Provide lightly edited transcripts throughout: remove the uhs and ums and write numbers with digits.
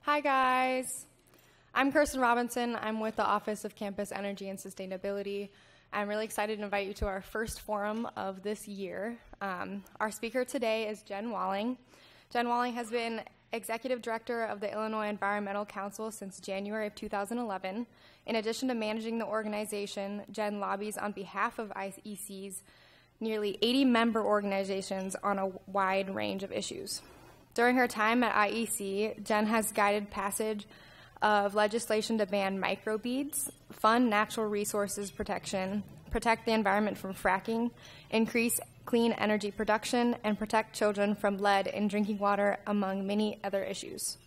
Hi guys, I'm Kirsten Robinson. I'm with the Office of Campus Energy and Sustainability. I'm really excited to invite you to our first forum of this year. Our speaker today is Jen Wailing. Jen Wailing has been Executive Director of the Illinois Environmental Council since January of 2011. In addition to managing the organization, Jen lobbies on behalf of IEC's nearly 80 member organizations on a wide range of issues. During her time at IEC, Jen has guided passage of legislation to ban microbeads, fund natural resources protection, protect the environment from fracking, increase clean energy production, and protect children from lead in drinking water, among many other issues.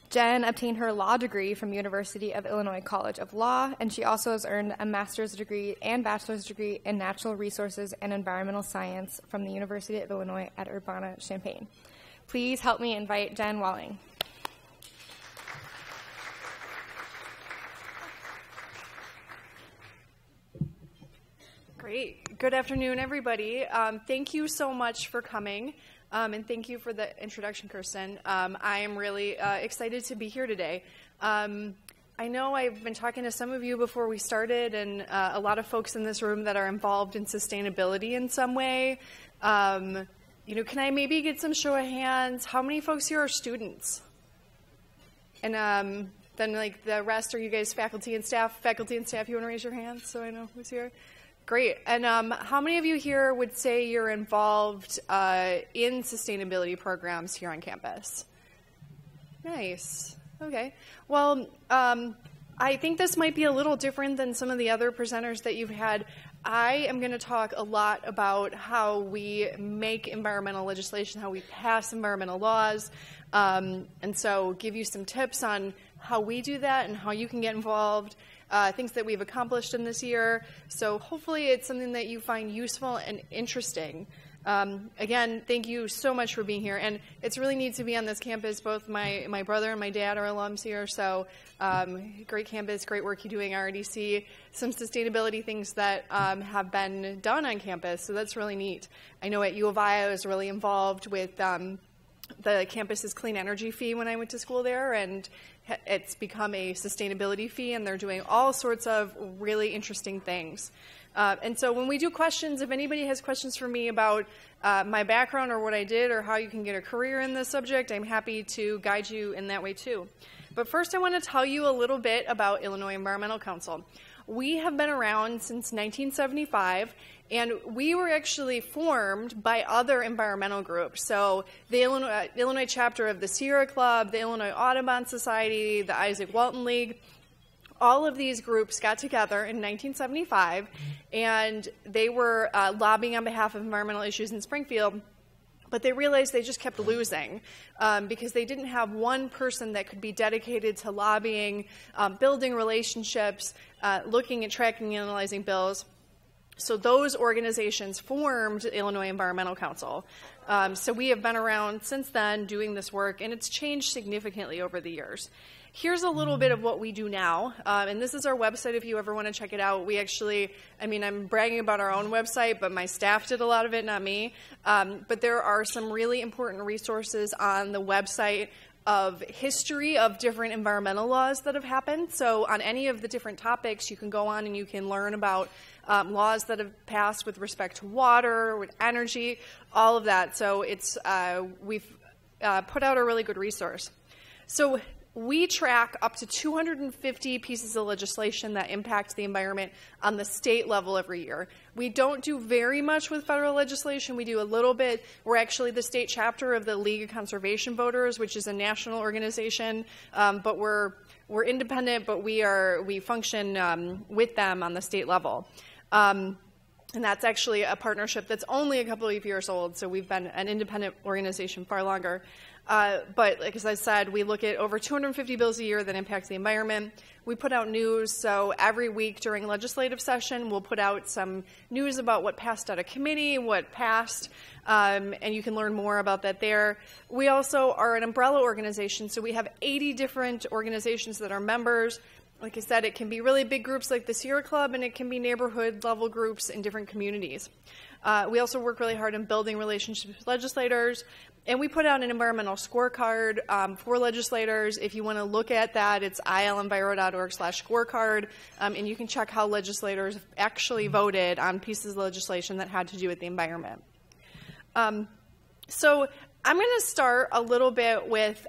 Jen obtained her law degree from University of Illinois College of Law, and she also has earned a master's degree and bachelor's degree in natural resources and environmental science from the University of Illinois at Urbana-Champaign. Please help me invite Jen Wailing. Great. Good afternoon, everybody. Thank you so much for coming, and thank you for the introduction, Kirsten. I am really excited to be here today. I know I've been talking to some of you before we started, and a lot of folks in this room that are involved in sustainability in some way. Can I maybe get some show of hands? How many folks here are students? And then, like, the rest, are you guys faculty and staff? Faculty and staff, you want to raise your hands so I know who's here? Great. And how many of you here would say you're involved in sustainability programs here on campus? Nice. Okay. Well, I think this might be a little different than some of the other presenters that you've had. I am going to talk a lot about how we make environmental legislation, how we pass environmental laws, and so give you some tips on how we do that and how you can get involved, things that we've accomplished in this year. So hopefully it's something that you find useful and interesting. Again, thank you so much for being here, and it's really neat to be on this campus. Both my brother and my dad are alums here, so great campus, great work you're doing. I already see some sustainability things that have been done on campus, so that's really neat. I know at U of I was really involved with the campus's clean energy fee when I went to school there, and it's become a sustainability fee, and they're doing all sorts of really interesting things. And so when we do questions, if anybody has questions for me about my background or what I did or how you can get a career in this subject, I'm happy to guide you in that way too. But first I want to tell you a little bit about Illinois Environmental Council. We have been around since 1975, and we were actually formed by other environmental groups. So the Illinois chapter of the Sierra Club, the Illinois Audubon Society, the Isaac Walton League, all of these groups got together in 1975, and they were lobbying on behalf of environmental issues in Springfield, but they realized they just kept losing because they didn't have one person that could be dedicated to lobbying, building relationships, looking at tracking and analyzing bills. So those organizations formed the Illinois Environmental Council. So we have been around since then doing this work, and it's changed significantly over the years. Here's a little bit of what we do now, and this is our website if you ever want to check it out. We actually, I'm bragging about our own website, but my staff did a lot of it, not me. But there are some really important resources on the website of history of different environmental laws that have happened. So on any of the different topics, you can go on and you can learn about laws that have passed with respect to water, with energy, all of that. So it's we've put out a really good resource. So we track up to 250 pieces of legislation that impact the environment on the state level every year. We don't do very much with federal legislation. We do a little bit. We're actually the state chapter of the League of Conservation Voters, which is a national organization, but we're independent, but we function with them on the state level. And that's actually a partnership that's only a couple of years old, so we've been an independent organization far longer. But like as I said, we look at over 250 bills a year that impact the environment. We put out news, so every week during legislative session, we'll put out some news about what passed out of committee, what passed, and you can learn more about that there. We also are an umbrella organization, so we have 80 different organizations that are members. Like I said, it can be really big groups like the Sierra Club, and it can be neighborhood level groups in different communities. We also work really hard in building relationships with legislators. And we put out an environmental scorecard for legislators. If you want to look at that, it's ilenviro.org/scorecard, and you can check how legislators actually voted on pieces of legislation that had to do with the environment. So I'm going to start a little bit with,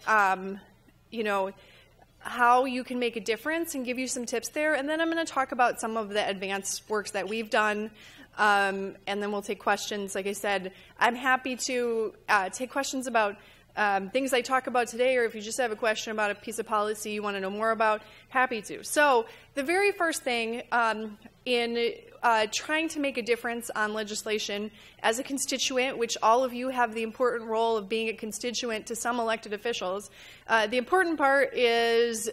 how you can make a difference and give you some tips there, and then I'm going to talk about some of the advanced works that we've done. And then we'll take questions. Like I said, I'm happy to take questions about things I talk about today, or if you just have a question about a piece of policy you want to know more about, happy to. So the very first thing in trying to make a difference on legislation as a constituent, which all of you have the important role of being a constituent to some elected officials, the important part is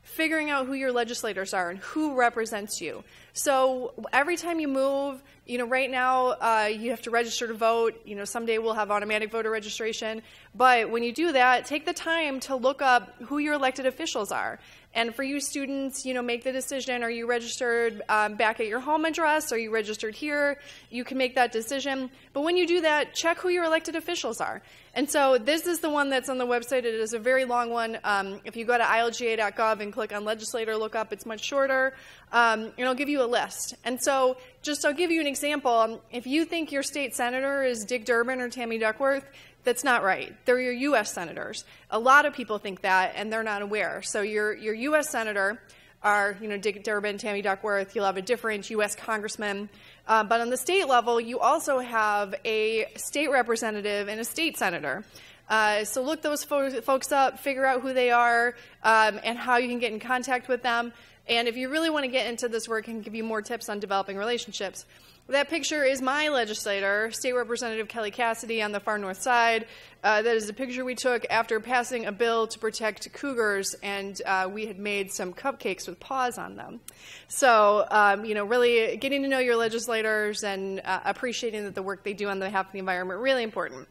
figuring out who your legislators are and who represents you. So every time you move, right now you have to register to vote. Someday we'll have automatic voter registration. But when you do that, take the time to look up who your elected officials are. And for you students, make the decision. Are you registered back at your home address? Are you registered here? You can make that decision. But when you do that, check who your elected officials are. And so this is the one that's on the website. It is a very long one. If you go to ilga.gov and click on legislator lookup, it's much shorter. And it'll give you a list. And so I'll give you an example. If you think your state senator is Dick Durbin or Tammy Duckworth, that's not right. They're your U.S. senators. A lot of people think that, and they're not aware. So your U.S. senator are, Dick Durbin, Tammy Duckworth. You'll have a different U.S. congressman. But on the state level, you also have a state representative and a state senator. So look those folks up, figure out who they are, and how you can get in contact with them. And if you really want to get into this work, I can give you more tips on developing relationships. That picture is my legislator, State Representative Kelly Cassidy on the far north side. That is a picture we took after passing a bill to protect cougars, and we had made some cupcakes with paws on them. So, really getting to know your legislators and appreciating that the work they do on behalf of the environment, really important.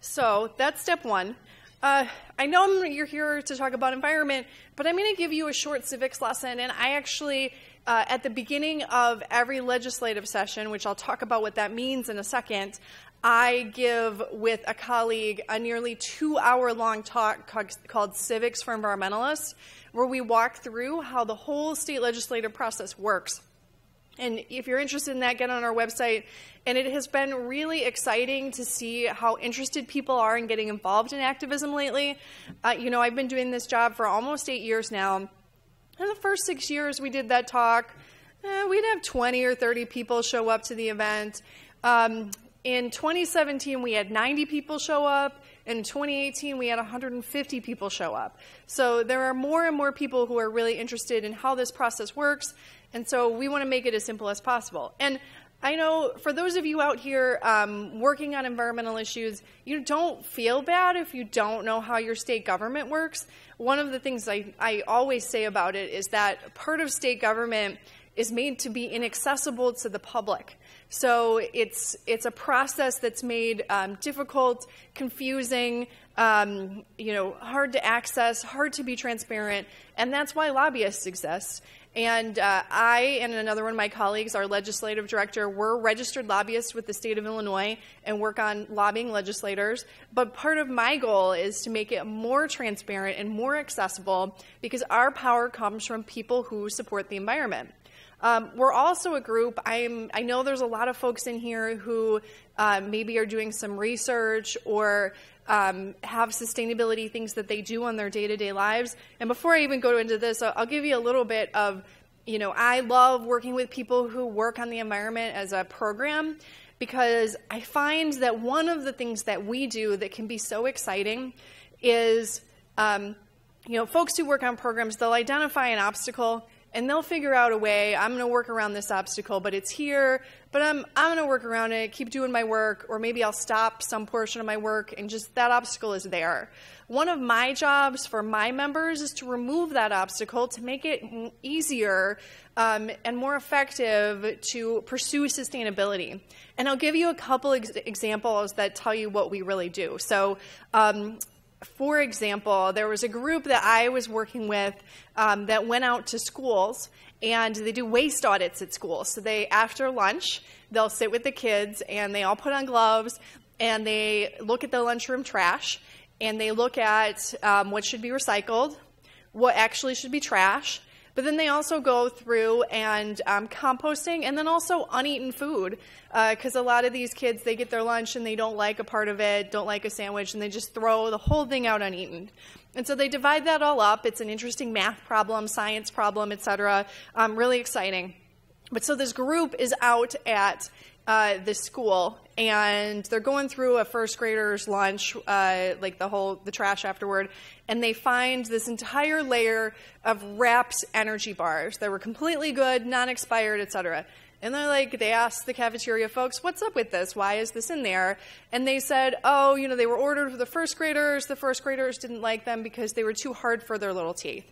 So that's step one. I know you're here to talk about environment, but I'm going to give you a short civics lesson, and I actually, at the beginning of every legislative session, which I'll talk about what that means in a second, I give with a colleague a nearly 2-hour-long talk called Civics for Environmentalists, where we walk through how the whole state legislative process works. And if you're interested in that, get on our website. And it has been really exciting to see how interested people are in getting involved in activism lately. I've been doing this job for almost 8 years now. In the first 6 years we did that talk, we'd have 20 or 30 people show up to the event. In 2017, we had 90 people show up. In 2018, we had 150 people show up. So there are more and more people who are really interested in how this process works. And so we want to make it as simple as possible. And I know for those of you out here working on environmental issues, you don't feel bad if you don't know how your state government works. One of the things I always say about it is that part of state government is made to be inaccessible to the public. So it's a process that's made difficult, confusing, hard to access, hard to be transparent, and that's why lobbyists exist. And I and another one of my colleagues, our legislative director, we're registered lobbyists with the state of Illinois and work on lobbying legislators. But part of my goal is to make it more transparent and more accessible because our power comes from people who support the environment. We're also a group, I know there's a lot of folks in here who maybe are doing some research or have sustainability things that they do on their day-to-day lives. And before I even go into this, I'll give you a little bit of, I love working with people who work on the environment as a program because I find that one of the things that we do that can be so exciting is, folks who work on programs, they'll identify an obstacle and they'll figure out a way, I'm going to work around this obstacle, but it's here, but I'm going to work around it, keep doing my work, or maybe I'll stop some portion of my work and just that obstacle is there. One of my jobs for my members is to remove that obstacle to make it easier and more effective to pursue sustainability. And I'll give you a couple examples that tell you what we really do. So For example, there was a group that I was working with that went out to schools, and they do waste audits at schools. So they, after lunch, they'll sit with the kids, and they all put on gloves, and they look at the lunchroom trash, and they look at what should be recycled, what actually should be trash, but then they also go through and composting, and then also uneaten food, because a lot of these kids, they get their lunch and they don't like a part of it, don't like a sandwich, and they just throw the whole thing out uneaten. And so they divide that all up. It's an interesting math problem, science problem, etc. Really exciting. But so this group is out at this school, and they're going through a first grader's lunch, like the trash afterward, and they find this entire layer of wrapped energy bars that were completely good, non-expired, etc. And they asked the cafeteria folks, what's up with this? Why is this in there? And they said, oh, they were ordered for the first graders. The first graders didn't like them because they were too hard for their little teeth.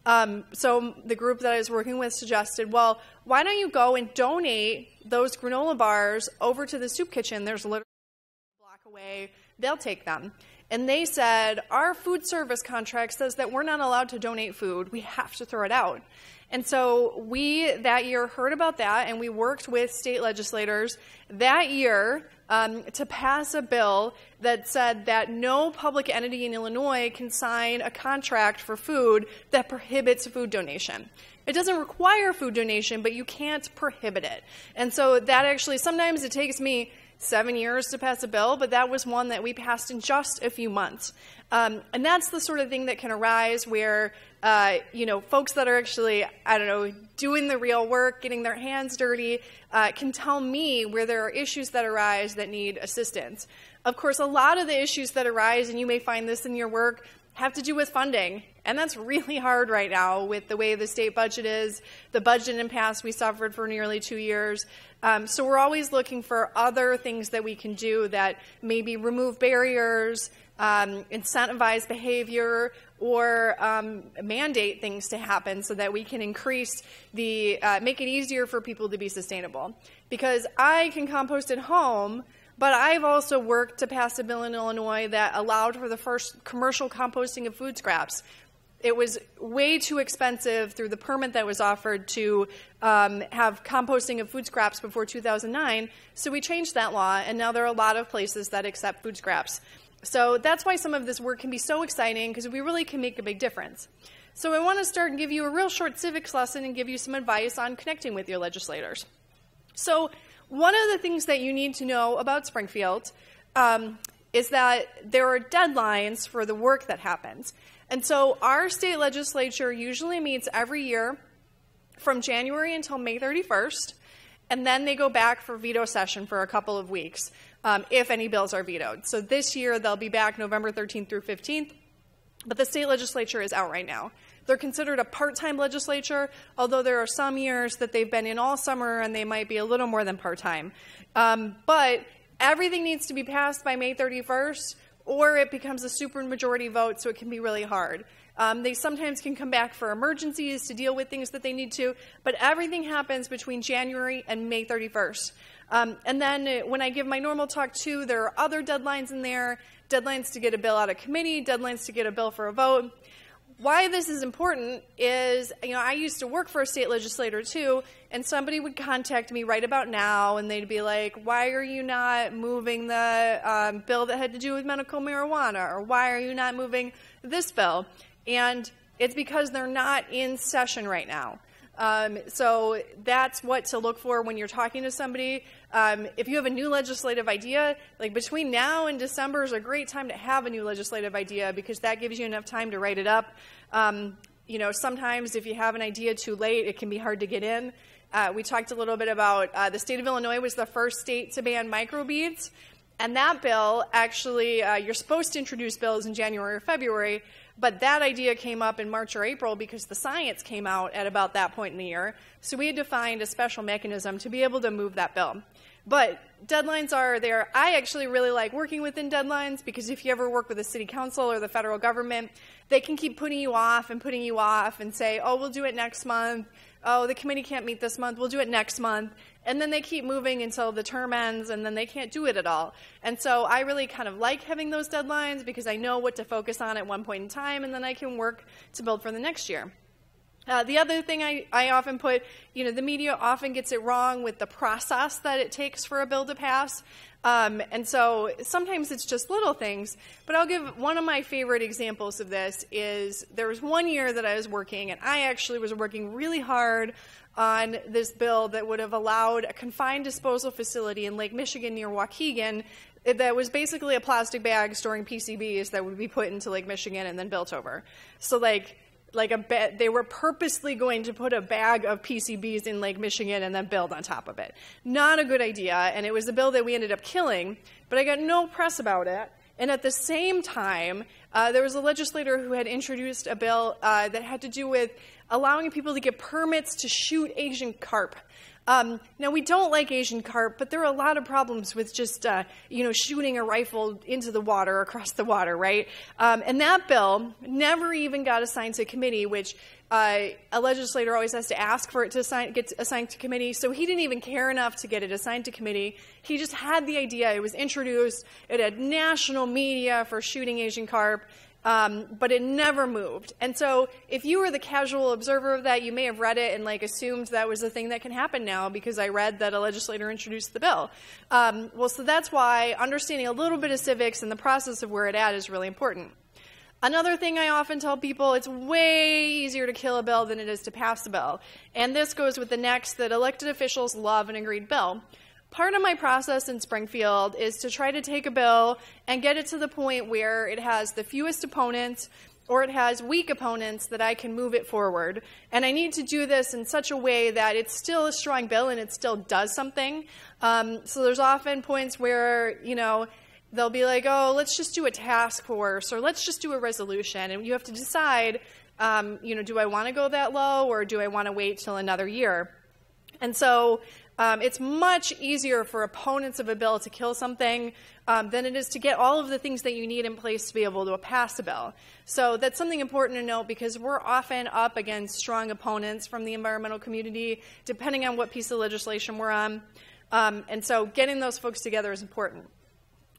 So the group that I was working with suggested, well, why don't you go and donate those granola bars over to the soup kitchen? There's literally a block away. They'll take them. And they said, our food service contract says that we're not allowed to donate food. We have to throw it out. And so we, that year, heard about that, and we worked with state legislators that year to pass a bill that said that no public entity in Illinois can sign a contract for food that prohibits food donation. It doesn't require food donation, but you can't prohibit it. And so that actually, sometimes it takes me 7 years to pass a bill, but that was one that we passed in just a few months. And that's the sort of thing that can arise where, folks that are actually, doing the real work, getting their hands dirty, can tell me where there are issues that arise that need assistance. Of course, a lot of the issues that arise, and you may find this in your work, have to do with funding. And that's really hard right now with the way the state budget is, the budget impasse we suffered for nearly 2 years. So we're always looking for other things that we can do that maybe remove barriers, incentivize behavior, or mandate things to happen so that we can increase make it easier for people to be sustainable. Because I can compost at home, but I've also worked to pass a bill in Illinois that allowed for the first commercial composting of food scraps. It was way too expensive through the permit that was offered to have composting of food scraps before 2009, so we changed that law, and now there are a lot of places that accept food scraps. So that's why some of this work can be so exciting, because we really can make a big difference. So I want to start and give you a real short civics lesson and give you some advice on connecting with your legislators. So one of the things that you need to know about Springfield is that there are deadlines for the work that happens. And so our state legislature usually meets every year from January until May 31st, and then they go back for veto session for a couple of weeks if any bills are vetoed. So this year they'll be back November 13th through 15th, but the state legislature is out right now. They're considered a part-time legislature, although there are some years that they've been in all summer and they might be a little more than part-time. But everything needs to be passed by May 31st, or it becomes a supermajority vote, so it can be really hard. They sometimes can come back for emergencies to deal with things that they need to, but everything happens between January and May 31st. And then when I give my normal talk too, there are other deadlines in there, deadlines to get a bill out of committee, deadlines to get a bill for a vote. Why this is important is, I used to work for a state legislator too, and somebody would contact me right about now, and they'd be like, why are you not moving the bill that had to do with medical marijuana, or why are you not moving this bill? And it's because they're not in session right now. So that's what to look for when you're talking to somebody. If you have a new legislative idea, like between now and December is a great time to have a new legislative idea, because that gives you enough time to write it up. Sometimes if you have an idea too late, it can be hard to get in. We talked a little bit about the state of Illinois was the first state to ban microbeads. And that bill, actually, you're supposed to introduce bills in January or February, but that idea came up in March or April because the science came out at about that point in the year. So we had to find a special mechanism to be able to move that bill. But deadlines are there. I actually really like working within deadlines, because if you ever work with the city council or the federal government, they can keep putting you off and say, oh, we'll do it next month. oh, the committee can't meet this month, we'll do it next month. And then they keep moving until the term ends, and then they can't do it at all. And so I really kind of like having those deadlines because I know what to focus on at one point in time, and then I can work to build for the next year. The other thing I often put, the media often gets it wrong with the process that it takes for a bill to pass. And so sometimes it's just little things, but I'll give one of my favorite examples of this is there was one year that I was working, and I actually was working really hard on this bill that would have allowed a confined disposal facility in Lake Michigan near Waukegan that was basically a plastic bag storing PCBs that would be put into Lake Michigan and then built over. So they were purposely going to put a bag of PCBs in Lake Michigan and then build on top of it. Not a good idea, and it was a bill that we ended up killing, but I got no press about it. And at the same time, there was a legislator who had introduced a bill that had to do with allowing people to get permits to shoot Asian carp. Now, we don't like Asian carp, but there are a lot of problems with just, shooting a rifle into the water, across the water, right? And that bill never even got assigned to committee, which a legislator always has to ask for it to get assigned to committee. So he didn't even care enough to get it assigned to committee. He just had the idea. It was introduced. It had national media for shooting Asian carp. But it never moved. And so if you were the casual observer of that, you may have read it and assumed that was a thing that can happen now because I read that a legislator introduced the bill. So that's why understanding a little bit of civics and the process of where it's at is really important. Another thing I often tell people, it's way easier to kill a bill than it is to pass a bill. And this goes with the next, that elected officials love an agreed bill. Part of my process in Springfield is to try to take a bill and get it to the point where it has the fewest opponents or it has weak opponents that I can move it forward. And I need to do this in such a way that it's still a strong bill and it still does something. So there's often points where, they'll be like, oh, let's just do a task force or let's just do a resolution. And you have to decide, do I want to go that low or do I want to wait till another year? And so it's much easier for opponents of a bill to kill something than it is to get all of the things that you need in place to be able to pass a bill. So that's something important to note because we're often up against strong opponents from the environmental community, depending on what piece of legislation we're on. And so getting those folks together is important.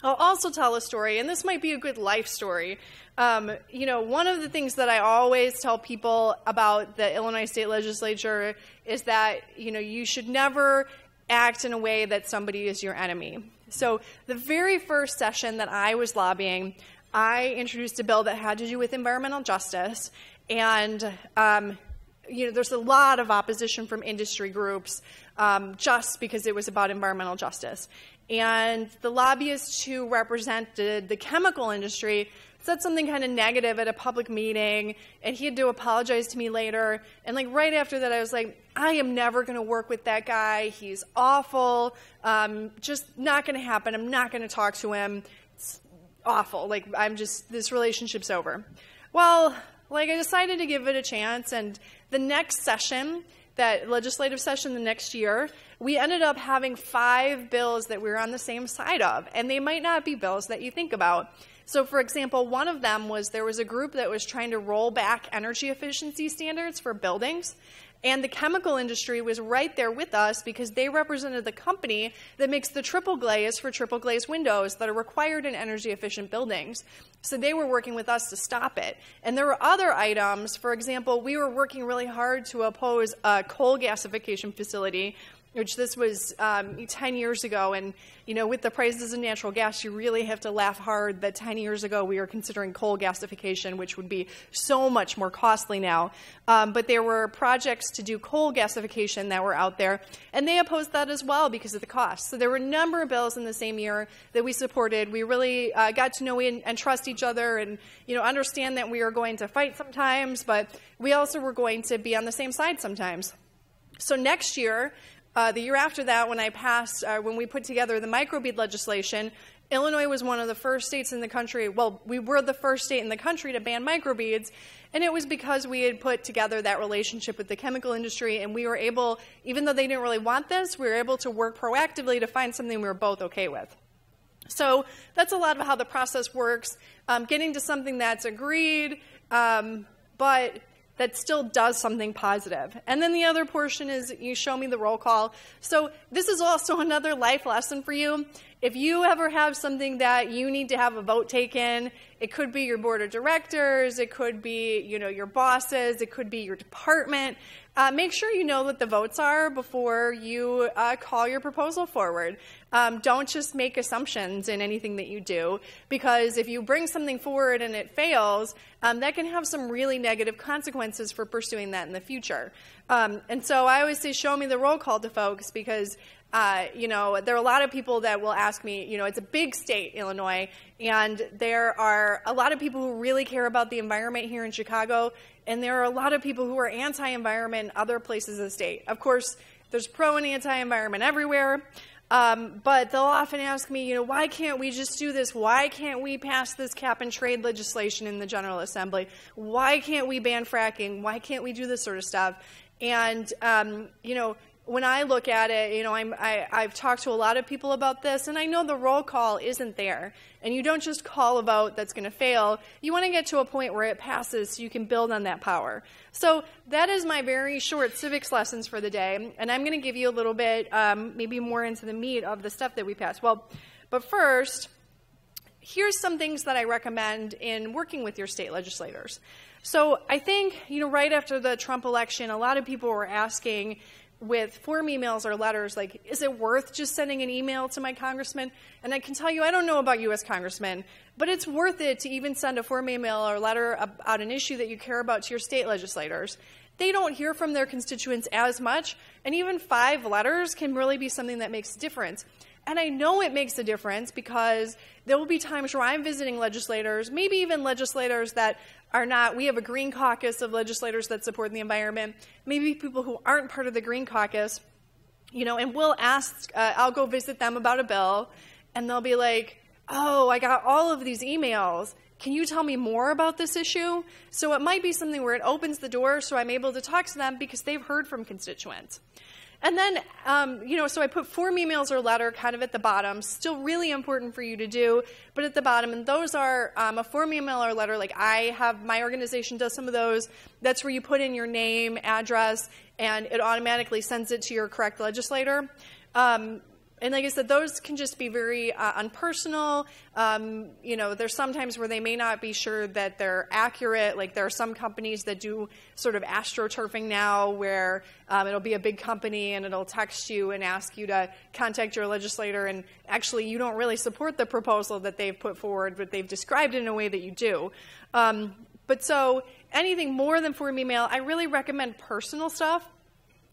I'll also tell a story, and this might be a good life story. One of the things that I always tell people about the Illinois State Legislature is that, you should never act in a way that somebody is your enemy. So the very first session that I was lobbying, I introduced a bill that had to do with environmental justice, and there's a lot of opposition from industry groups just because it was about environmental justice. And the lobbyist who represented the chemical industry said something kind of negative at a public meeting, and he had to apologize to me later. And right after that, I was like, I am never going to work with that guy. He's awful. Just not going to happen. I'm not going to talk to him. It's awful. This relationship's over. Well, I decided to give it a chance, and the next session, that legislative session the next year, we ended up having 5 bills that we were on the same side of, and they might not be bills that you think about. So, for example, one of them was there was a group that was trying to roll back energy efficiency standards for buildings, and the chemical industry was right there with us because they represented the company that makes the triple glaze for triple glaze windows that are required in energy efficient buildings. So they were working with us to stop it. And there were other items. For example, we were working really hard to oppose a coal gasification facility, which this was 10 years ago. And, with the prices of natural gas, you really have to laugh hard that 10 years ago we were considering coal gasification, which would be so much more costly now. But there were projects to do coal gasification that were out there, and they opposed that as well because of the cost. So there were a number of bills in the same year that we supported. We really got to know and trust each other and, understand that we were going to fight sometimes, but we also were going to be on the same side sometimes. So next year, the year after that, when we put together the microbead legislation, Illinois was one of the first states in the country, we were the first state in the country to ban microbeads, and it was because we had put together that relationship with the chemical industry, and we were able, even though they didn't really want this, we were able to work proactively to find something we were both okay with. So that's a lot of how the process works, getting to something that's agreed, but that still does something positive. And then the other portion is you show me the roll call. So this is also another life lesson for you. If you ever have something that you need to have a vote taken, it could be your board of directors, it could be, your bosses, it could be your department. Make sure you know what the votes are before you call your proposal forward. Don't just make assumptions in anything that you do, because if you bring something forward and it fails, that can have some really negative consequences for pursuing that in the future. And so I always say, show me the roll call to folks, because there are a lot of people that will ask me, it's a big state, Illinois, and there are a lot of people who really care about the environment here in Chicago, and there are a lot of people who are anti-environment in other places of the state. Of course, there's pro and anti-environment everywhere, but they'll often ask me, why can't we just do this? Why can't we pass this cap and trade legislation in the General Assembly? Why can't we ban fracking? Why can't we do this sort of stuff? And, when I look at it, I've talked to a lot of people about this, and I know the roll call isn't there. And you don't just call a vote that's going to fail. You want to get to a point where it passes so you can build on that power. So that is my very short civics lessons for the day, and I'm going to give you a little bit, maybe more into the meat of the stuff that we passed. Well, but first, here's some things that I recommend in working with your state legislators. So I think, right after the Trump election, a lot of people were asking, with form emails or letters, like, is it worth just sending an email to my congressman? And I can tell you, I don't know about you as congressmen, but it's worth it to even send a form email or letter about an issue that you care about to your state legislators. They don't hear from their constituents as much, and even 5 letters can really be something that makes a difference. And I know it makes a difference because there will be times where I'm visiting legislators, maybe even legislators that are not, we have a Green Caucus of legislators that support the environment, maybe people who aren't part of the Green Caucus, and we'll ask, I'll go visit them about a bill, and they'll be like, oh, I got all of these emails. Can you tell me more about this issue? So it might be something where it opens the door so I'm able to talk to them because they've heard from constituents. And then, so I put form emails or letter kind of at the bottom, still really important for you to do, but at the bottom, and those are a form email or letter, like my organization does some of those. That's where you put in your name, address, and it automatically sends it to your correct legislator. And like I said, those can just be very unpersonal. There's sometimes where they may not be sure that they're accurate. Like there are some companies that do sort of astroturfing now where it'll be a big company and it'll text you and ask you to contact your legislator. And actually, you don't really support the proposal that they've put forward, but they've described it in a way that you do. But so anything more than form email, I really recommend personal stuff.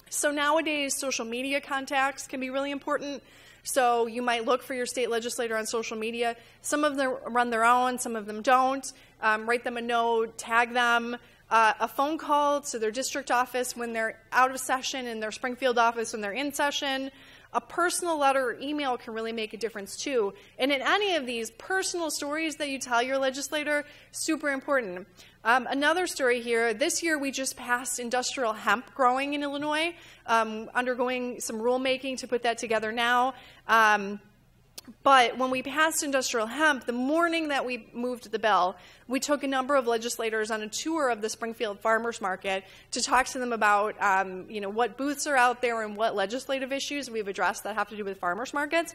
So nowadays, social media contacts can be really important. So you might look for your state legislator on social media. Some of them run their own, some of them don't. Write them a note, tag them. A phone call to their district office when they're out of session and their Springfield office when they're in session. A personal letter or email can really make a difference too. And in any of these personal stories that you tell your legislator, super important. Another story here, this year we just passed industrial hemp growing in Illinois, undergoing some rulemaking to put that together now. But when we passed industrial hemp, the morning that we moved the bill, we took a number of legislators on a tour of the Springfield Farmers Market to talk to them about, what booths are out there and what legislative issues we've addressed that have to do with farmers markets.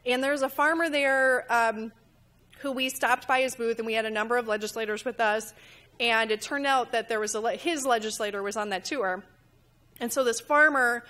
And there's a farmer there who we stopped by his booth, and we had a number of legislators with us. And it turned out that there was his legislator was on that tour. And so this farmer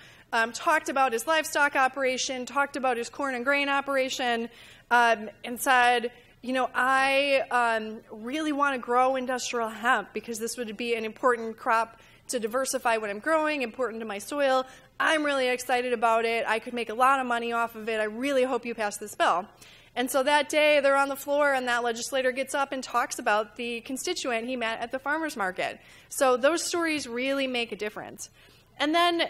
talked about his livestock operation, talked about his corn and grain operation, and said, I really want to grow industrial hemp because this would be an important crop to diversify what I'm growing, important to my soil. I'm really excited about it. I could make a lot of money off of it. I really hope you pass this bill. And so that day, they're on the floor, and that legislator gets up and talks about the constituent he met at the farmer's market. So those stories really make a difference. And then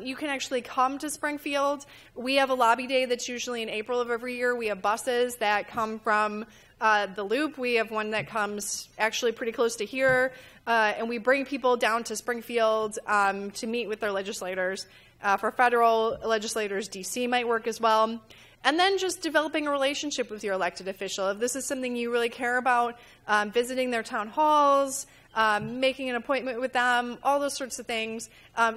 you can actually come to Springfield. We have a lobby day that's usually in April of every year. We have buses that come from the Loop. We have one that comes actually pretty close to here. And we bring people down to Springfield to meet with their legislators. For federal legislators, D.C. might work as well. And then just developing a relationship with your elected official. If this is something you really care about, visiting their town halls, making an appointment with them, all those sorts of things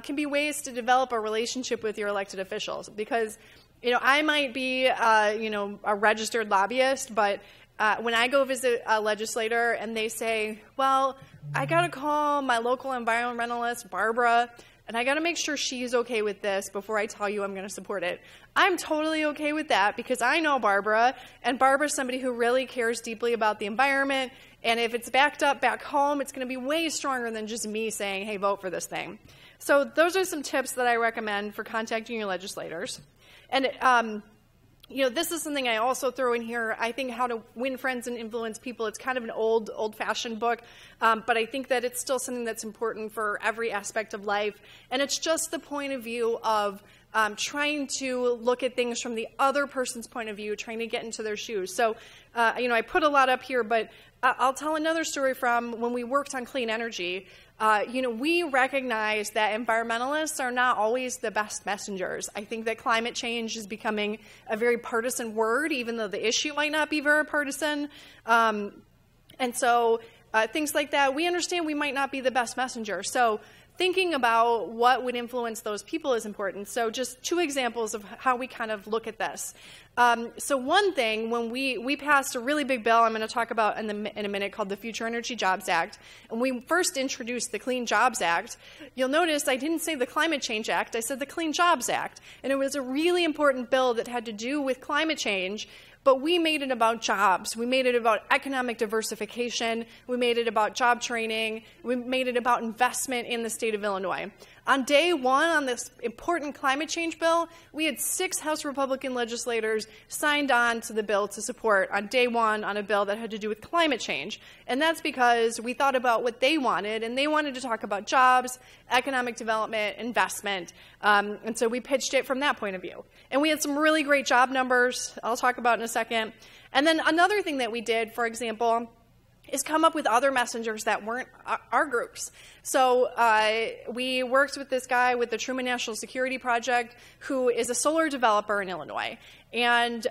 can be ways to develop a relationship with your elected officials. Because, I might be, a registered lobbyist, but when I go visit a legislator and they say, well, I got to call my local environmentalist, Barbara, and I got to make sure she's okay with this before I tell you I'm going to support it. I'm totally okay with that because I know Barbara, and Barbara's somebody who really cares deeply about the environment, and if it's backed up back home, it's going to be way stronger than just me saying, hey, vote for this thing. So those are some tips that I recommend for contacting your legislators. And this is something I also throw in here. I think How to Win Friends and Influence People. It's kind of an old-fashioned book, but I think that it's still something that's important for every aspect of life. And it's just the point of view of trying to look at things from the other person's point of view, trying to get into their shoes. So, I put a lot up here, but I'll tell another story from when we worked on clean energy. We recognize that environmentalists are not always the best messengers. I think that climate change is becoming a very partisan word, even though the issue might not be very partisan. And so things like that, we understand we might not be the best messenger. So thinking about what would influence those people is important. So just 2 examples of how we kind of look at this. So one thing, when we passed a really big bill I'm going to talk about in a minute called the Future Energy Jobs Act, and we first introduced the Clean Jobs Act, you'll notice I didn't say the Climate Change Act, I said the Clean Jobs Act. And it was a really important bill that had to do with climate change, but we made it about jobs. We made it about economic diversification. We made it about job training. We made it about investment in the state of Illinois. On day one on this important climate change bill, we had 6 House Republican legislators signed on to the bill to support on day one on a bill that had to do with climate change. And that's because we thought about what they wanted, and they wanted to talk about jobs, economic development, investment. And so we pitched it from that point of view. And we had some really great job numbers I'll talk about in a second. And then another thing that we did, for example, is come up with other messengers that weren't our groups. So we worked with this guy with the Truman National Security Project, who is a solar developer in Illinois. And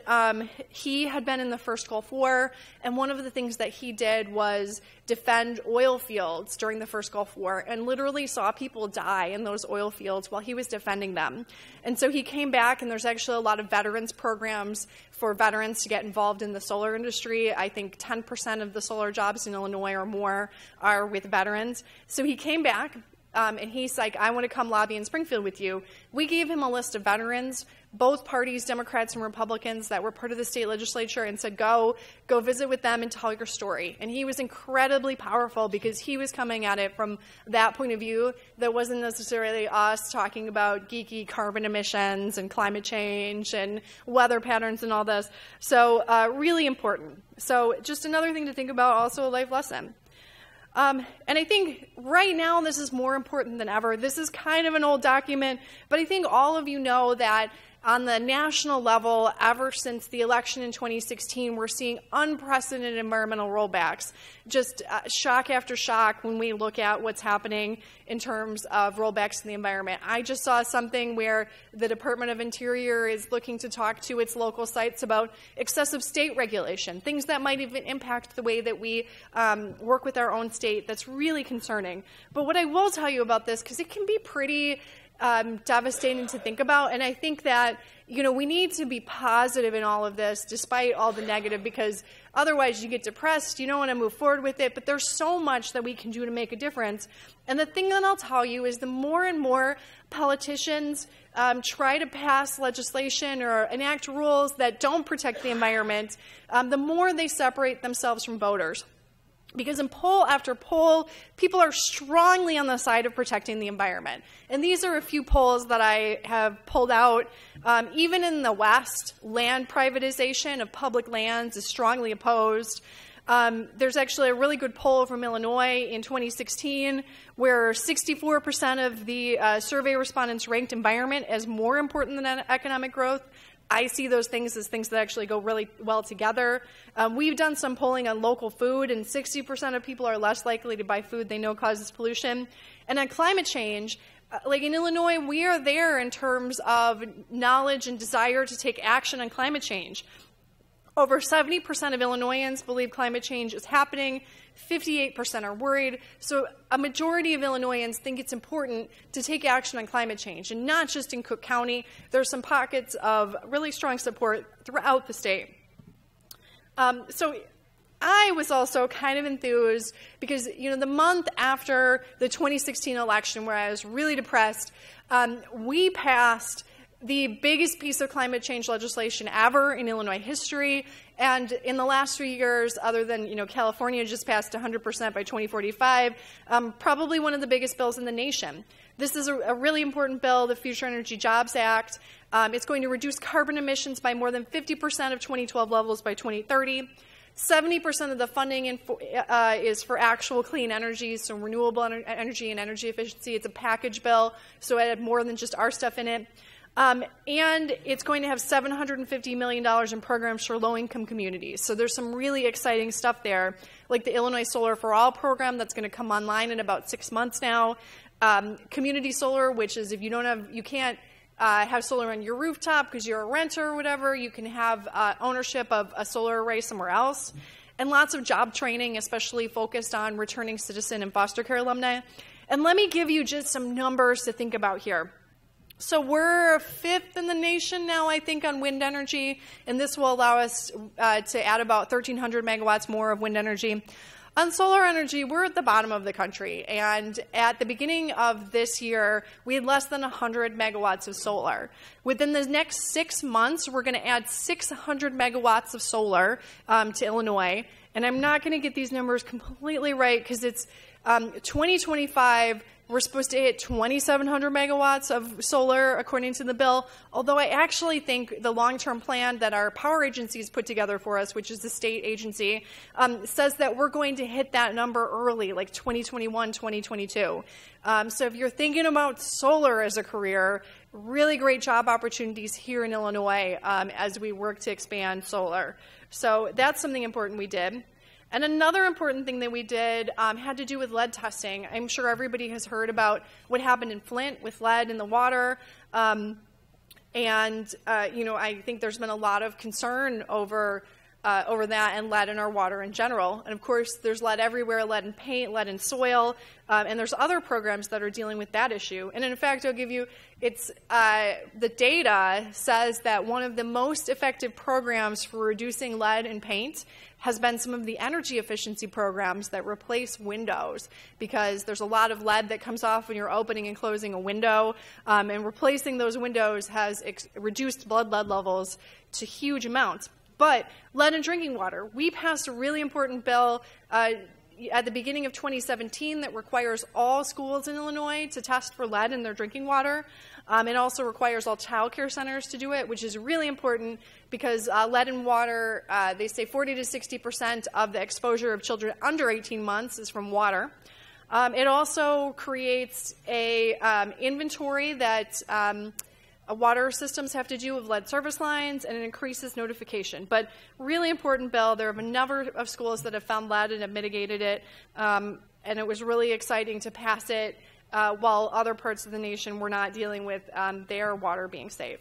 he had been in the first Gulf War, and one of the things that he did was defend oil fields during the first Gulf War, and literally saw people die in those oil fields while he was defending them. And so he came back, and there's actually a lot of veterans programs for veterans to get involved in the solar industry. I think 10% of the solar jobs in Illinois or more are with veterans. So he came back, and he's like, I want to come lobby in Springfield with you. We gave him a list of veterans, both parties, Democrats and Republicans, that were part of the state legislature, and said, go visit with them and tell your story. And he was incredibly powerful because he was coming at it from that point of view that wasn't necessarily us talking about geeky carbon emissions and climate change and weather patterns and all this. So really important. So just another thing to think about, also a life lesson. And I think right now this is more important than ever. This is kind of an old document, but I think all of you know that on the national level, ever since the election in 2016, we're seeing unprecedented environmental rollbacks. Just shock after shock when we look at what's happening in terms of rollbacks in the environment. I just saw something where the Department of Interior is looking to talk to its local sites about excessive state regulation, things that might even impact the way that we work with our own state. That's really concerning. But what I will tell you about this, because it can be pretty devastating to think about, and I think that we need to be positive in all of this despite all the negative, because otherwise you get depressed, you don't want to move forward with it. But there's so much that we can do to make a difference. And the thing that I'll tell you is the more and more politicians try to pass legislation or enact rules that don't protect the environment, the more they separate themselves from voters. Because in poll after poll, people are strongly on the side of protecting the environment. And these are a few polls that I have pulled out. Even in the West, land privatization of public lands is strongly opposed. There's actually a really good poll from Illinois in 2016 where 64% of the survey respondents ranked environment as more important than economic growth. I see those things as things that actually go really well together. We've done some polling on local food, and 60% of people are less likely to buy food they know causes pollution. And on climate change, like in Illinois, we are there in terms of knowledge and desire to take action on climate change. Over 70% of Illinoisans believe climate change is happening. 58% are worried. So a majority of Illinoisans think it's important to take action on climate change, and not just in Cook County. There are some pockets of really strong support throughout the state. So I was also kind of enthused because, the month after the 2016 election, where I was really depressed, we passed the biggest piece of climate change legislation ever in Illinois history. And in the last 3 years, other than, California just passed 100% by 2045, probably one of the biggest bills in the nation. This is a really important bill, the Future Energy Jobs Act. It's going to reduce carbon emissions by more than 50% of 2012 levels by 2030. 70% of the funding is for actual clean energy, so renewable energy and energy efficiency. It's a package bill, so it had more than just our stuff in it. And it's going to have $750 million in programs for low-income communities. So there's some really exciting stuff there, like the Illinois Solar for All program that's going to come online in about 6 months now. Community solar, which is if you can't have solar on your rooftop because you're a renter or whatever, you can have ownership of a solar array somewhere else. And lots of job training, especially focused on returning citizen and foster care alumni. And let me give you just some numbers to think about here. So we're 5th in the nation now, I think, on wind energy, and this will allow us to add about 1,300 megawatts more of wind energy. On solar energy, we're at the bottom of the country, and at the beginning of this year, we had less than 100 megawatts of solar. Within the next 6 months, we're going to add 600 megawatts of solar to Illinois, and I'm not going to get these numbers completely right because it's 2025. We're supposed to hit 2,700 megawatts of solar, according to the bill, although I actually think the long-term plan that our power agencies put together for us, which is the state agency, says that we're going to hit that number early, like 2021, 2022. So if you're thinking about solar as a career, really great job opportunities here in Illinois as we work to expand solar. So that's something important we did. And another important thing that we did had to do with lead testing. I'm sure everybody has heard about what happened in Flint with lead in the water. I think there's been a lot of concern over that and lead in our water in general. And of course, there's lead everywhere, lead in paint, lead in soil, and there's other programs that are dealing with that issue. And in fact, I'll give you, the data says that one of the most effective programs for reducing lead in paint has been some of the energy efficiency programs that replace windows, because there's a lot of lead that comes off when you're opening and closing a window, and replacing those windows has reduced blood lead levels to huge amounts. But lead in drinking water, we passed a really important bill at the beginning of 2017 that requires all schools in Illinois to test for lead in their drinking water. It also requires all child care centers to do it, which is really important because lead in water, they say 40 to 60% of the exposure of children under 18 months is from water. It also creates a inventory that water systems have to do with lead service lines, and it increases notification. But really important bill. There are a number of schools that have found lead and have mitigated it, and it was really exciting to pass it while other parts of the nation were not dealing with their water being safe.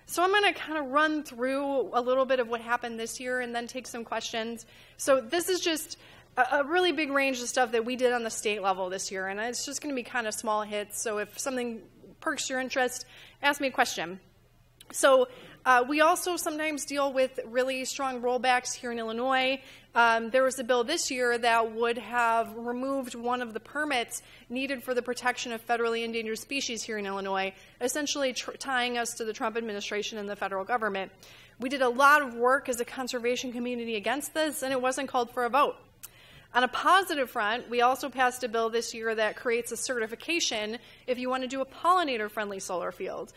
So I'm going to kind of run through a little bit of what happened this year and then take some questions. So this is just a really big range of stuff that we did on the state level this year, and it's just going to be kind of small hits. So if something perks your interest, ask me a question. So we also sometimes deal with really strong rollbacks here in Illinois. There was a bill this year that would have removed one of the permits needed for the protection of federally endangered species here in Illinois, essentially tying us to the Trump administration and the federal government. We did a lot of work as a conservation community against this, and it wasn't called for a vote. On a positive front, we also passed a bill this year that creates a certification if you want to do a pollinator-friendly solar field,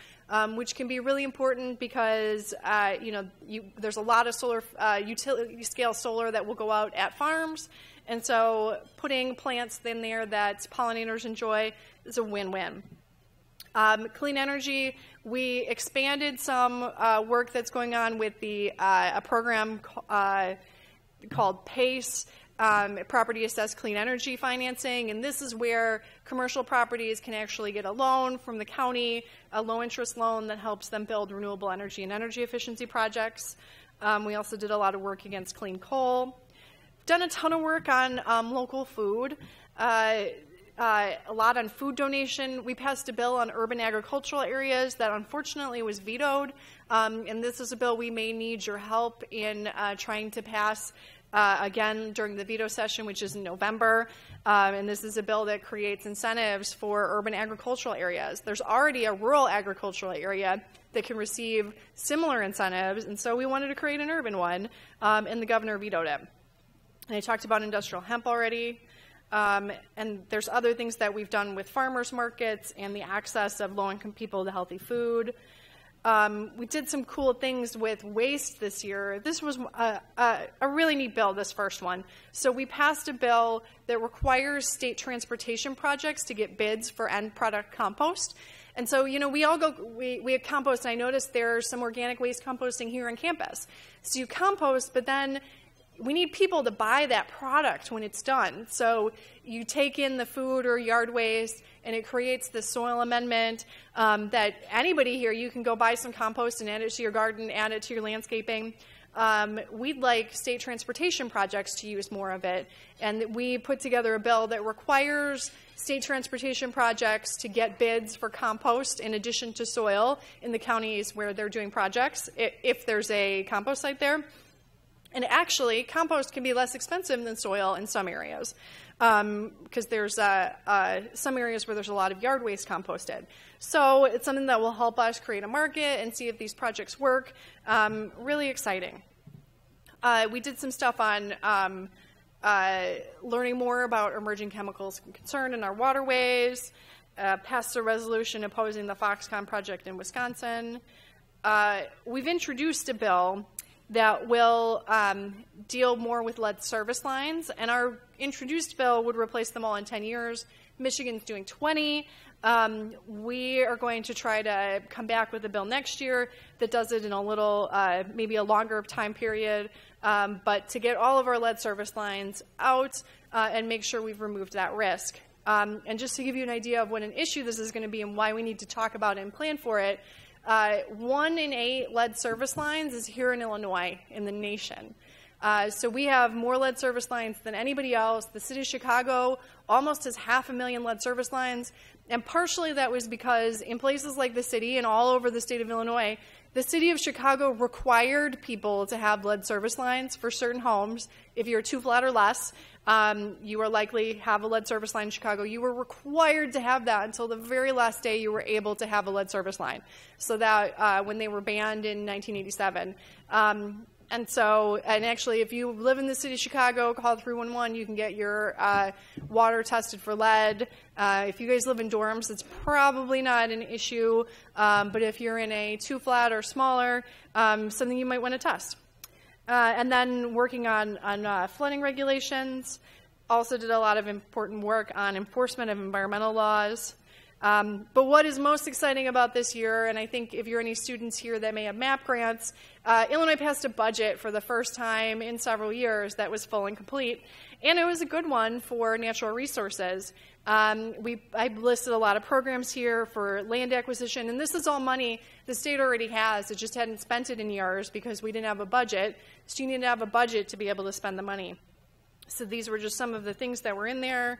which can be really important because there's a lot of solar utility-scale solar that will go out at farms, and so putting plants in there that pollinators enjoy is a win-win. Clean energy, we expanded some work that's going on with a program called PACE. Property assessed clean energy financing, and this is where commercial properties can actually get a loan from the county, a low interest loan that helps them build renewable energy and energy efficiency projects. We also did a lot of work against clean coal. Done a ton of work on local food. A lot on food donation. We passed a bill on urban agricultural areas that unfortunately was vetoed. And this is a bill we may need your help in trying to pass again during the veto session, which is in November. And this is a bill that creates incentives for urban agricultural areas. There's already a rural agricultural area that can receive similar incentives, and so we wanted to create an urban one, and the governor vetoed it. And I talked about industrial hemp already. And there's other things that we've done with farmers markets and the access of low-income people to healthy food. We did some cool things with waste this year. This was a really neat bill, this first one. So we passed a bill that requires state transportation projects to get bids for end product compost. And so, you know, we have compost, and I noticed there's some organic waste composting here on campus. So you compost, but then we need people to buy that product when it's done. So you take in the food or yard waste, and it creates the soil amendment that anybody here, you can go buy some compost and add it to your garden, add it to your landscaping. We'd like state transportation projects to use more of it. And we put together a bill that requires state transportation projects to get bids for compost in addition to soil in the counties where they're doing projects, if there's a compost site there. And actually, compost can be less expensive than soil in some areas because there's some areas where there's a lot of yard waste composted. So it's something that will help us create a market and see if these projects work. Really exciting. We did some stuff on learning more about emerging chemicals of concern in our waterways, passed a resolution opposing the Foxconn project in Wisconsin. We've introduced a bill that will deal more with lead service lines, and our introduced bill would replace them all in 10 years. Michigan's doing 20. We are going to try to come back with a bill next year that does it in a little, maybe a longer time period, but to get all of our lead service lines out and make sure we've removed that risk. And just to give you an idea of what an issue this is going to be and why we need to talk about it and plan for it, 1 in 8 lead service lines is here in Illinois in the nation. So we have more lead service lines than anybody else. The city of Chicago almost has 500,000 lead service lines, and partially that was because in places like the city and all over the state of Illinois, the city of Chicago required people to have lead service lines for certain homes. If you're 2 flat or less, you are likely have a lead service line in Chicago. You were required to have that until the very last day you were able to have a lead service line. So that when they were banned in 1987. And actually, if you live in the city of Chicago, call 311. You can get your water tested for lead. If you guys live in dorms, it's probably not an issue. But if you're in a 2 flat or smaller, something you might want to test. And then working on flooding regulations. Also did a lot of important work on enforcement of environmental laws. But what is most exciting about this year, and I think if you're any students here that may have MAP grants, Illinois passed a budget for the first time in several years that was full and complete, and it was a good one for natural resources. I listed a lot of programs here for land acquisition, and this is all money the state already has. It just hadn't spent it in years because we didn't have a budget, so you need to have a budget to be able to spend the money. So these were just some of the things that were in there,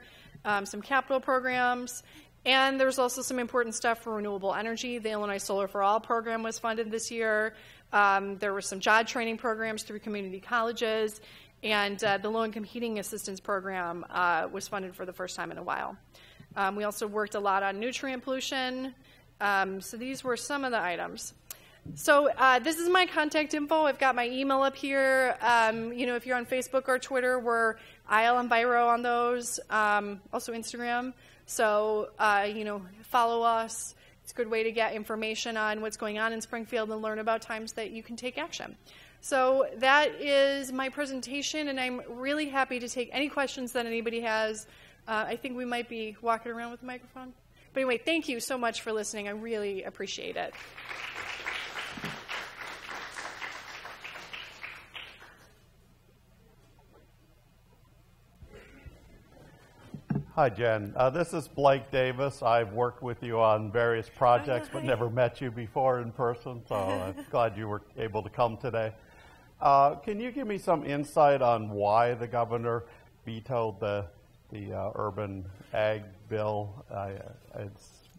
some capital programs. And there's also some important stuff for renewable energy. The Illinois Solar for All program was funded this year. There were some job training programs through community colleges. And the low-income heating assistance program was funded for the first time in a while. We also worked a lot on nutrient pollution. So these were some of the items. So this is my contact info. I've got my email up here. If you're on Facebook or Twitter, we're IL and Biro on those. Also Instagram. So, follow us. It's a good way to get information on what's going on in Springfield and learn about times that you can take action. So that is my presentation, and I'm really happy to take any questions that anybody has. I think we might be walking around with the microphone. But anyway, thank you so much for listening. I really appreciate it. Hi, Jen. This is Blake Davis. I've worked with you on various projects, but never met you before in person, so I'm glad you were able to come today. Can you give me some insight on why the governor vetoed the urban ag bill? It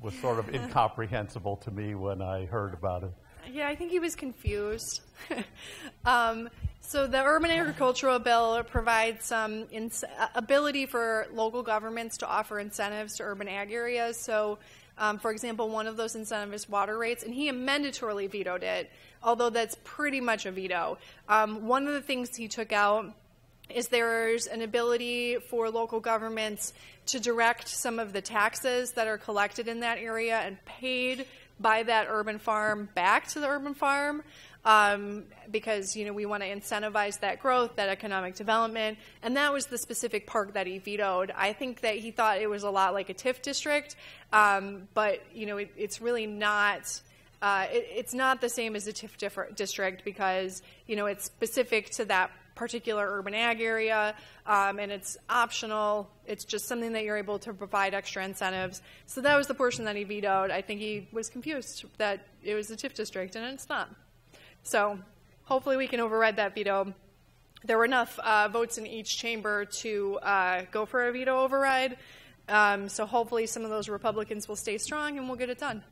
was sort of incomprehensible to me when I heard about it. Yeah, I think he was confused. So the urban agricultural bill provides some ability for local governments to offer incentives to urban ag areas. So, for example, one of those incentives is water rates, and he mandatorily vetoed it, although that's pretty much a veto. One of the things he took out is there's an ability for local governments to direct some of the taxes that are collected in that area and paid by that urban farm back to the urban farm, because we want to incentivize that growth, that economic development, and that was the specific part that he vetoed. I think that he thought it was a lot like a TIF district, but it's really not. It's not the same as a TIF district because it's specific to that particular urban ag area, and it's optional. It's just something that you're able to provide extra incentives. So that was the portion that he vetoed. I think he was confused that it was a TIF district, and it's not. So hopefully we can override that veto. There were enough votes in each chamber to go for a veto override. So hopefully some of those Republicans will stay strong and we'll get it done.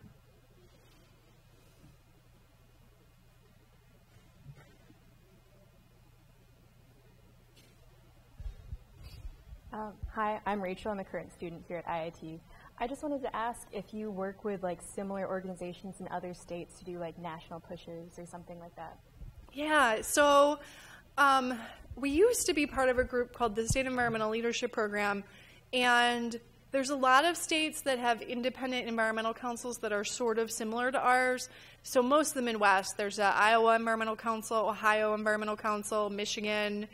Hi, I'm Rachel. I'm a current student here at IIT. I just wanted to ask if you work with similar organizations in other states to do national pushes or something like that. Yeah, so we used to be part of a group called the State Environmental Leadership Program, and there's a lot of states that have independent environmental councils that are sort of similar to ours. So most of the Midwest, there's Iowa Environmental Council, Ohio Environmental Council, Michigan,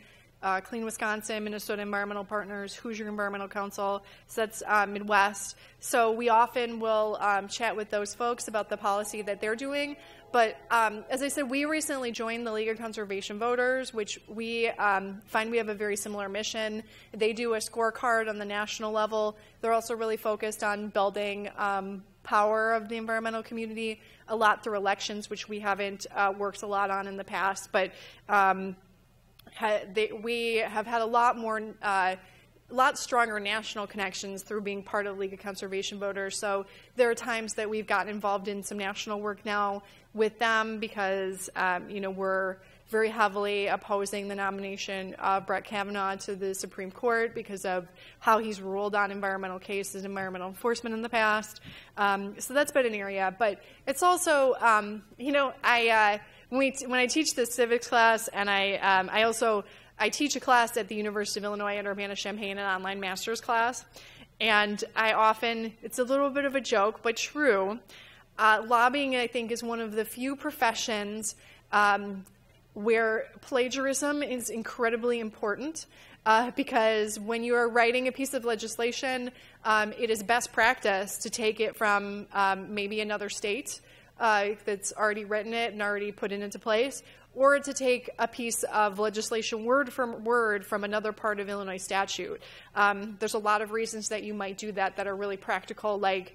Clean Wisconsin, Minnesota Environmental Partners, Hoosier Environmental Council, so that's Midwest. So we often will chat with those folks about the policy that they're doing. But as I said, we recently joined the League of Conservation Voters, which we find we have a very similar mission. They do a scorecard on the national level. They're also really focused on building power of the environmental community, a lot through elections, which we haven't worked a lot on in the past. But we have had a lot stronger national connections through being part of the League of Conservation Voters. So there are times that we've gotten involved in some national work now with them because we're very heavily opposing the nomination of Brett Kavanaugh to the Supreme Court because of how he's ruled on environmental cases, environmental enforcement in the past. So that's been an area. But it's also, when I teach the civics class, and I teach a class at the University of Illinois at Urbana-Champaign, an online master's class, and it's a little bit of a joke, but true. Lobbying, I think, is one of the few professions where plagiarism is incredibly important because when you are writing a piece of legislation, it is best practice to take it from maybe another state that's already written it and already put it into place, or to take a piece of legislation word from another part of Illinois statute. There's a lot of reasons that you might do that are really practical, like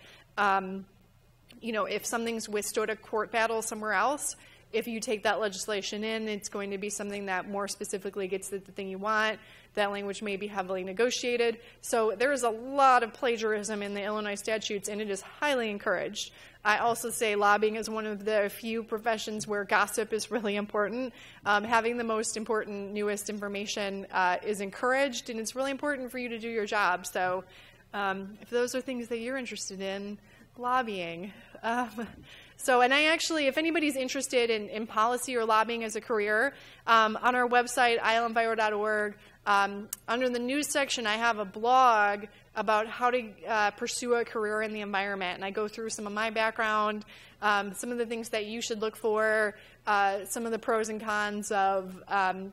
if something's withstood a court battle somewhere else, if you take that legislation in, it's going to be something that more specifically gets the thing you want. That language may be heavily negotiated. So there is a lot of plagiarism in the Illinois statutes, and it is highly encouraged. I also say lobbying is one of the few professions where gossip is really important. Having the most important, newest information is encouraged, and it's really important for you to do your job. So if those are things that you're interested in, lobbying. And I actually, if anybody's interested in policy or lobbying as a career, on our website, ilenviro.org, under the news section, I have a blog about how to pursue a career in the environment. And I go through some of my background, some of the things that you should look for, some of the pros and cons of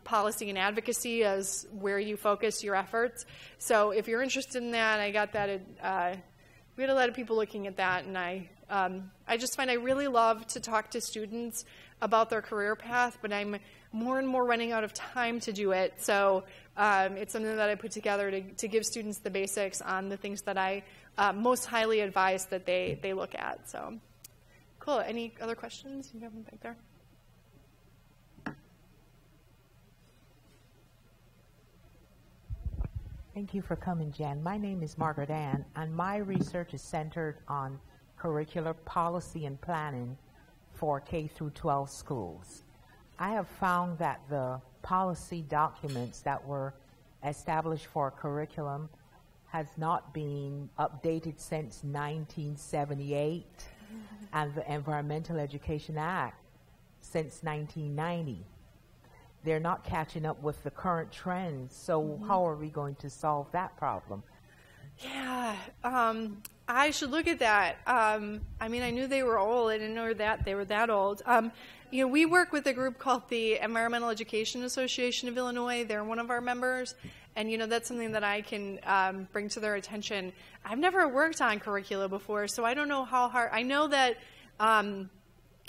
policy and advocacy as where you focus your efforts. So if you're interested in that, I got that. We had a lot of people looking at that, and I just find I really love to talk to students about their career path, but I'm more and more running out of time to do it. So it's something that I put together to give students the basics on the things that I most highly advise that they look at. So cool. Any other questions? You have one back there? Thank you for coming, Jan. My name is Margaret Ann, and my research is centered on curricular policy and planning for K through 12 schools. I have found that the policy documents that were established for curriculum has not been updated since 1978, and the Environmental Education Act since 1990. They're not catching up with the current trends, so how are we going to solve that problem? Yeah, I should look at that. I mean, I knew they were old. I didn't know that they were that old. You know, we work with a group called the Environmental Education Association of Illinois. They're one of our members, and you know, that's something that I can bring to their attention. I've never worked on curricula before, so I don't know how hard. I know that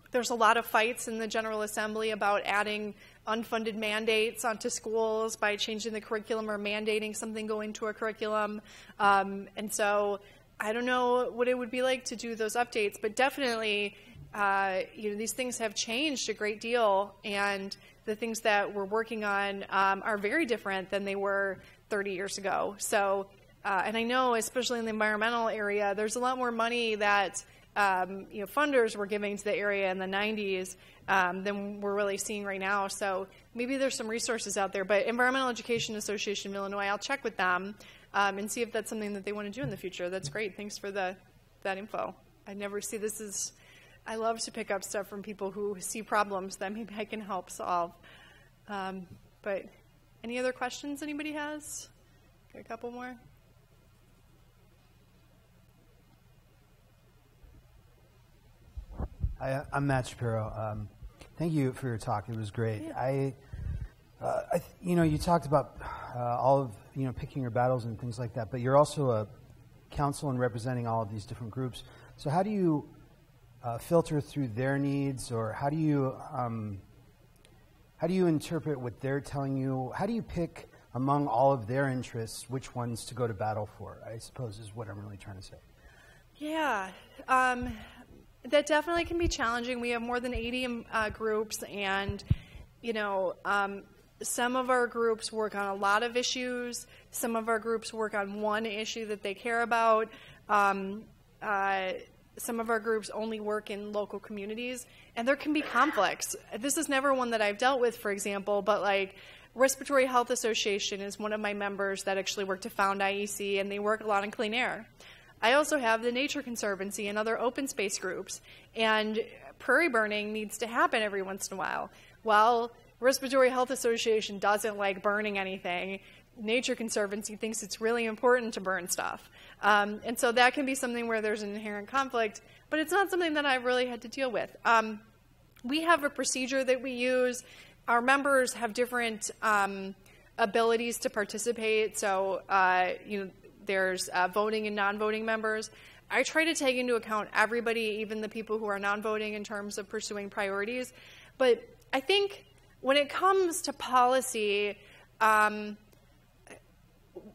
there's a lot of fights in the General Assembly about adding unfunded mandates onto schools by changing the curriculum or mandating something going to a curriculum. And so I don't know what it would be like to do those updates, but definitely, you know, these things have changed a great deal, and the things that we're working on are very different than they were 30 years ago. So, and I know, especially in the environmental area, there's a lot more money that you know, funders were giving to the area in the 90s than we're really seeing right now. So maybe there's some resources out there. But Environmental Education Association of Illinois, I'll check with them and see if that's something that they want to do in the future. That's great. Thanks for that info. I never see this as, I love to pick up stuff from people who see problems that maybe I can help solve. But any other questions anybody has? Got a couple more? I'm Matt Shapiro. Thank you for your talk. It was great. Yeah. You know, you talked about all of, you know, picking your battles and things like that, but you're also a council and representing all of these different groups. So how do you filter through their needs, or how do you interpret what they're telling you? How do you pick among all of their interests which ones to go to battle for, I suppose is what I'm really trying to say. Yeah. That definitely can be challenging. We have more than 80 groups, and you know, some of our groups work on a lot of issues. Some of our groups work on one issue that they care about. Some of our groups only work in local communities, and there can be conflicts. This is never one that I've dealt with, for example, but like Respiratory Health Association is one of my members that actually worked to found IEC, and they work a lot in clean air. I also have the Nature Conservancy and other open space groups, and prairie burning needs to happen every once in a while. While Respiratory Health Association doesn't like burning anything, Nature Conservancy thinks it's really important to burn stuff. And so that can be something where there's an inherent conflict, but it's not something that I've really had to deal with. We have a procedure that we use. Our members have different abilities to participate, so you know, there's voting and non-voting members. I try to take into account everybody, even the people who are non-voting, in terms of pursuing priorities. But I think when it comes to policy,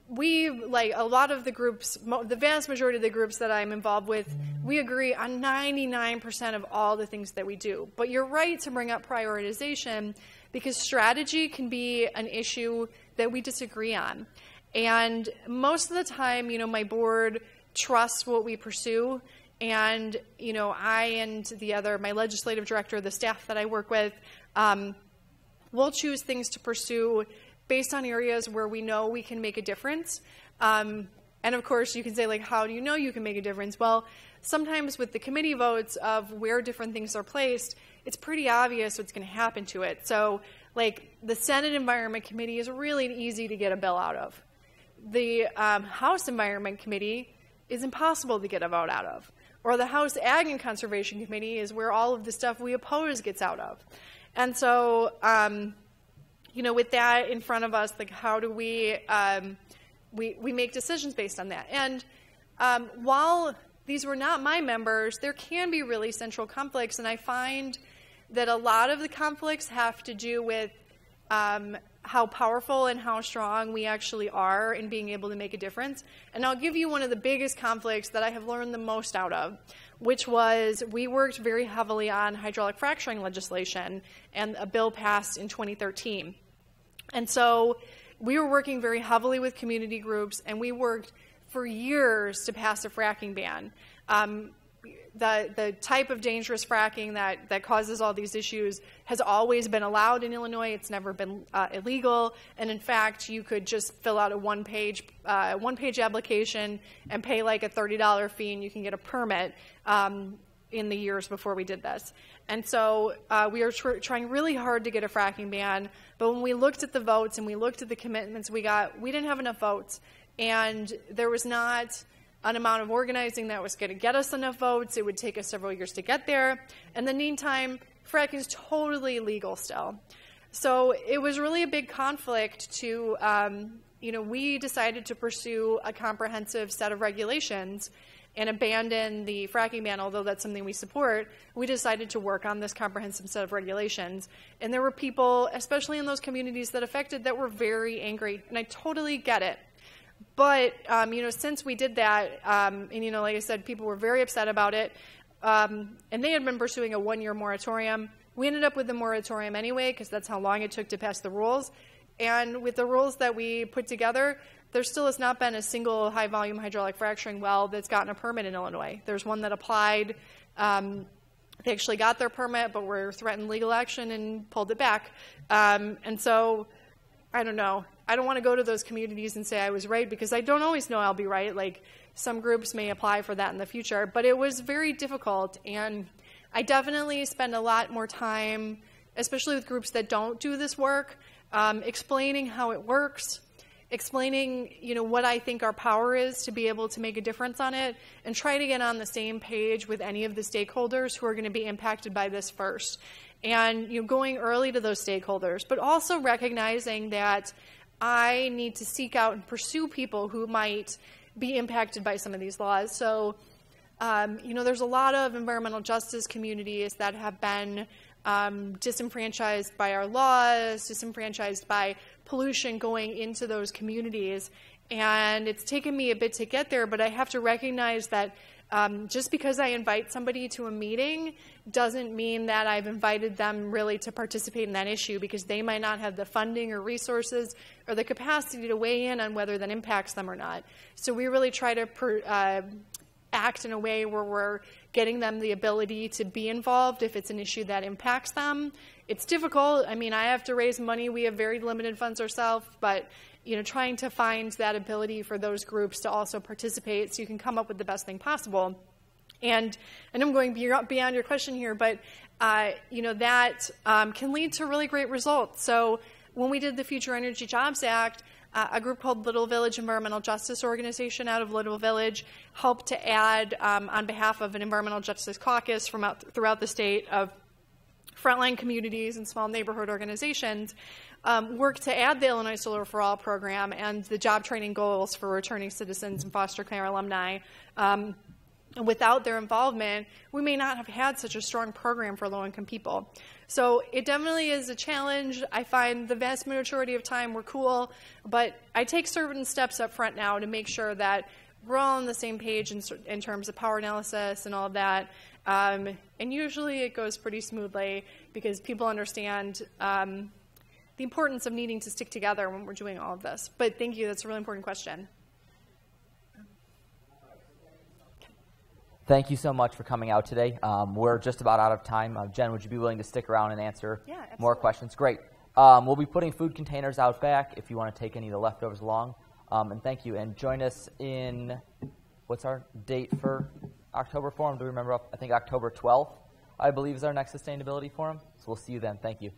we, like a lot of the groups, the vast majority of the groups that I'm involved with, we agree on 99% of all the things that we do. But you're right to bring up prioritization, because strategy can be an issue that we disagree on. And most of the time, you know, my board trusts what we pursue, and, you know, I and my legislative director, the staff that I work with, we'll choose things to pursue based on areas where we know we can make a difference. And of course, you can say, like, how do you know you can make a difference? Well, sometimes with the committee votes of where different things are placed, it's pretty obvious what's going to happen to it. So, like, the Senate Environment Committee is really easy to get a bill out of. The House Environment Committee is impossible to get a vote out of. Or the House Ag and Conservation Committee is where all of the stuff we oppose gets out of. And so, you know, with that in front of us, like, how do we make decisions based on that? And while these were not my members, there can be really central conflicts, and I find that a lot of the conflicts have to do with how powerful and how strong we actually are in being able to make a difference. And I'll give you one of the biggest conflicts that I have learned the most out of, which was we worked very heavily on hydraulic fracturing legislation, and a bill passed in 2013. And so we were working very heavily with community groups, and we worked for years to pass a fracking ban. The type of dangerous fracking that causes all these issues has always been allowed in Illinois. It's never been illegal. And in fact, you could just fill out a one-page application and pay like a $30 fee, and you can get a permit in the years before we did this. And so we were trying really hard to get a fracking ban. But when we looked at the votes and we looked at the commitments we got, we didn't have enough votes. And there was not an amount of organizing that was going to get us enough votes. It would take us several years to get there. In the meantime, fracking is totally legal still. So it was really a big conflict to, we decided to pursue a comprehensive set of regulations and abandon the fracking ban, although that's something we support. We decided to work on this comprehensive set of regulations. And there were people, especially in those communities that affected, that were very angry. And I totally get it. But, since we did that, like I said, people were very upset about it, and they had been pursuing a one-year moratorium. We ended up with the moratorium anyway, because that's how long it took to pass the rules. And with the rules that we put together, there still has not been a single high-volume hydraulic fracturing well that's gotten a permit in Illinois. There's one that applied. They actually got their permit, but were threatened legal action and pulled it back. And so, I don't know. I don't want to go to those communities and say I was right, because I don't always know I'll be right. Like, some groups may apply for that in the future, but it was very difficult. And I definitely spend a lot more time, especially with groups that don't do this work, explaining how it works, explaining, what I think our power is to be able to make a difference on it, and try to get on the same page with any of the stakeholders who are going to be impacted by this first. And going early to those stakeholders, but also recognizing that I need to seek out and pursue people who might be impacted by some of these laws. So, there's a lot of environmental justice communities that have been disenfranchised by our laws, disenfranchised by pollution going into those communities. And it's taken me a bit to get there, but I have to recognize that just because I invite somebody to a meeting doesn't mean that I've invited them really to participate in that issue, because they might not have the funding or resources or the capacity to weigh in on whether that impacts them or not. So we really try to act in a way where we're getting them the ability to be involved if it's an issue that impacts them. It's difficult. I mean, I have to raise money. We have very limited funds ourselves, but trying to find that ability for those groups to also participate so you can come up with the best thing possible. And I'm going beyond your question here, but that can lead to really great results. So when we did the Future Energy Jobs Act, a group called Little Village Environmental Justice Organization out of Little Village helped to add, on behalf of an environmental justice caucus from throughout the state of frontline communities and small neighborhood organizations, work to add the Illinois Solar for All program and the job training goals for returning citizens and foster care alumni. And without their involvement, we may not have had such a strong program for low-income people. So it definitely is a challenge. I find the vast majority of time we're cool, but I take certain steps up front now to make sure that we're all on the same page in terms of power analysis and all of that. And usually it goes pretty smoothly because people understand the importance of needing to stick together when we're doing all of this. But thank you. That's a really important question. Thank you so much for coming out today. We're just about out of time. Jen, would you be willing to stick around and answer more questions? Great. We'll be putting food containers out back if you want to take any of the leftovers along. And thank you. And join us in, what's our date for October Forum? Do we remember? I think October 12th, I believe, is our next sustainability forum. So we'll see you then. Thank you.